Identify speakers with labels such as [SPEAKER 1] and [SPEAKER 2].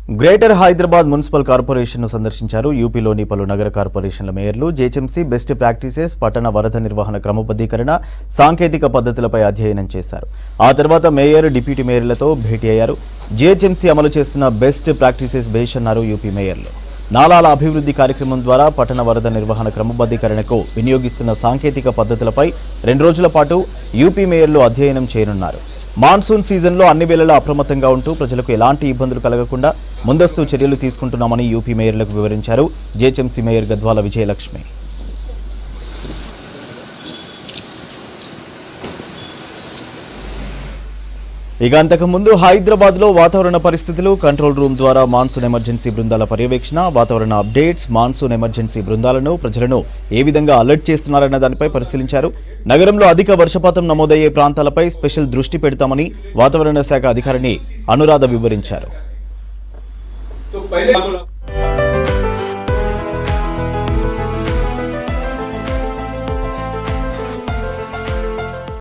[SPEAKER 1] Greater Hyderabad municipal కార్పొరేషన్ను సందర్శించారు యూపీలోని పలు నగర కార్పొరేషన్ల మేయర్లు. జేహెచ్ఎంసీ బెస్ట్ ప్రాక్టీసెస్, పట్టణ వరద నిర్వహణ క్రమబద్ధీకరణ, సాంకేతిక పద్ధతులపై అధ్యయనం చేశారు. ఆ తర్వాత మేయర్, డిప్యూటీ మేయర్లతో భేటీ అయ్యారు. జేహెచ్ఎంసీ అమలు చేస్తున్న బెస్ట్ ప్రాక్టీసెస్ బేస్ అన్నారు యూపీ మేయర్లు. నాలాల అభివృద్ధి కార్యక్రమం ద్వారా పట్టణ వరద నిర్వహణ క్రమబద్ధీకరణకు వినియోగిస్తున్న సాంకేతిక పద్ధతులపై 2 రోజుల పాటు యూపీ మేయర్లు అధ్యయనం చేయనున్నారు. మాన్సూన్ సీజన్లో అన్ని వేళలా అప్రమత్తంగా ఉంటూ ప్రజలకు ఎలాంటి ఇబ్బందులు కలగకుండా ముందస్తు చర్యలు తీసుకుంటున్నామని యూపీ మేయర్లకు వివరించారు జేహెచ్ఎంసీ మేయర్ గద్వాల విజయలక్ష్మి. ఇక అంతకుముందు హైదరాబాద్లో వాతావరణ పరిస్థితులు, కంట్రోల్ రూమ్ ద్వారా మాన్సూన్ ఎమర్జెన్సీ బృందాల పర్యవేక్షణ, వాతావరణ అప్డేట్స్, మాన్సూన్ ఎమర్జెన్సీ బృందాలను, ప్రజలను ఏ విధంగా అలర్ట్ చేస్తున్నారన్న దానిపై పరిశీలించారు. నగరంలో అధిక వర్షపాతం నమోదయ్యే ప్రాంతాలపై స్పెషల్ దృష్టి పెడతామని వాతావరణ శాఖ అధికారిని అనురాధ వివరించారు.